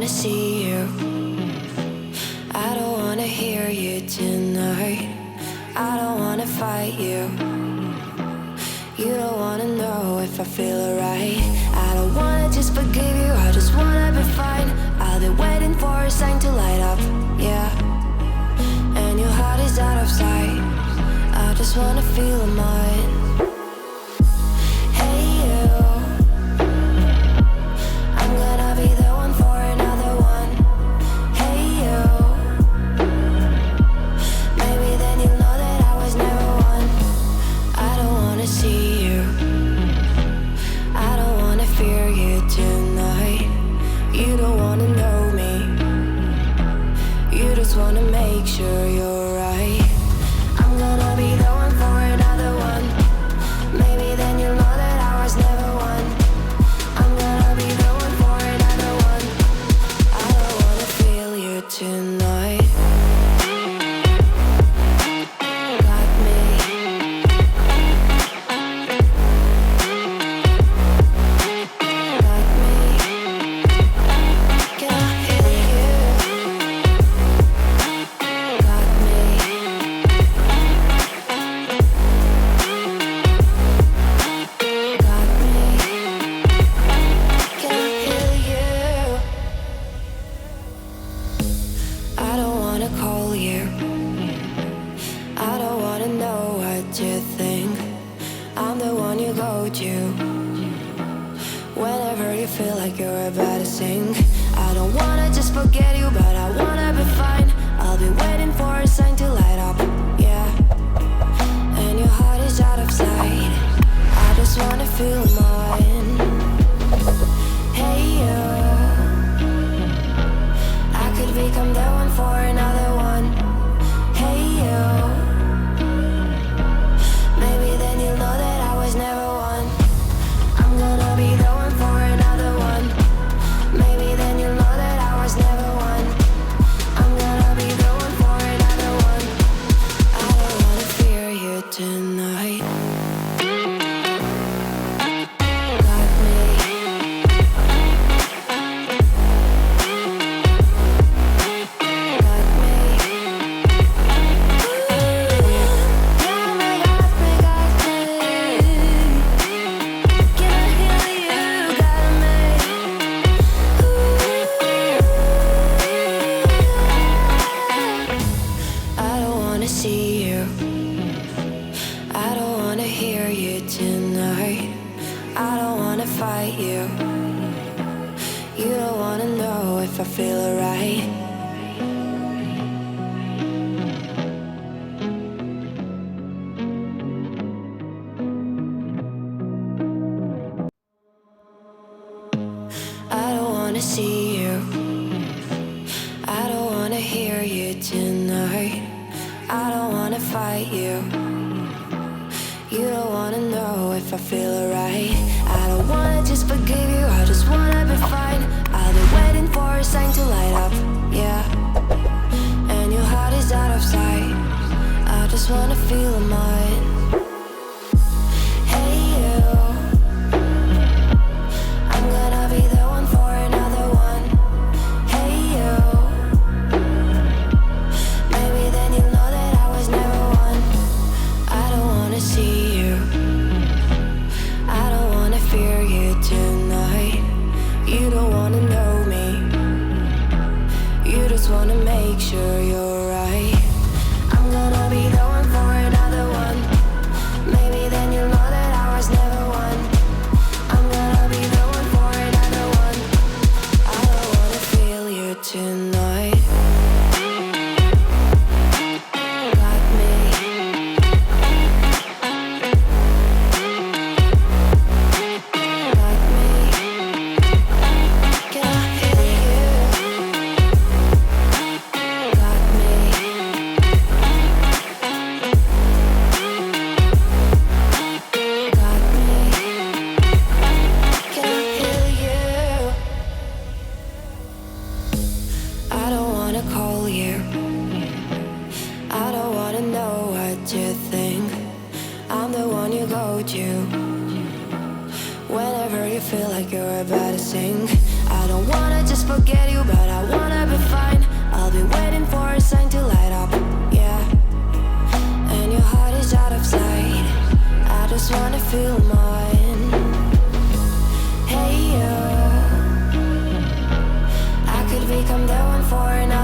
wanna see you. I don't wanna hear you tonight. I don't wanna fight you. You don't wanna know if I feel alright. I don't wanna just forgive you, I just wanna be fine. I'll be waiting for a sign to light up, yeah. And your heart is out of sight. I just wanna feel mine. Hey you, I'm gonna be the one for another one. Hey you, maybe then you'll know that I was never one. I don't wanna see you, I don't wanna fear you tonight. You don't wanna know me, you just wanna make sure you're right. I'm gonna be the one for another one. Maybe then you'll know that I was never one. I'm gonna be the one for another one. I don't wanna feel you tonight. Got me. Got me. Can I hear you? Got me. Got me. Can I hear you? I don't wanna call you. I don't wanna know what you think. I'm the one you go to whenever you feel like you're about to sink. I don't wanna just forget you, but I wanna be fine. I'll be waiting for a sign to light up, yeah. And your heart is out of sight. I just wanna feel mine. Hey you, I could become the one for another one. Hey you, maybe then you'll know that I was never one. I'm gonna be the one for another one. Maybe then you'll know that I was never one. I'm gonna be the one for another one. I don't wanna fear you tonight. Got me. Got me. Got me, got me, got me. Can I hear you? Got me. I don't wanna see you. I don't wanna hear you tonight. I don't wanna fight you. You don't wanna know if I feel alright. I don't wanna see you. I don't wanna hear you tonight. I don't wanna fight you. You don't wanna know if I feel alright. I don't wanna just forgive you, I just wanna be fine. I'll be waiting for a sign to light up, yeah. And your heart is out of sight. I just wanna feel mine. Hey you, I'm gonna be the one for another one. Hey you, maybe then you'll know that I was never one. I don't wanna see you, I don't wanna fear you tonight. You don't wanna know me, you just wanna make sure you're right. I'm gonna be the one for another one. Maybe then you'll know that I was never one. I'm gonna be the one for another one. I don't wanna feel you tonight. Got me. Got me. Can I hear you? Got me. Got me. Can I hear you? I don't wanna call you. I don't wanna know what you think. I'm the one you go to whenever you feel like you're about to sink. I don't wanna just just forget you, but I wanna be fine. I'll be waiting for a sign to light up, yeah. And your heart is out of sight. I just wanna feel mine. Hey you, I could become the one for another.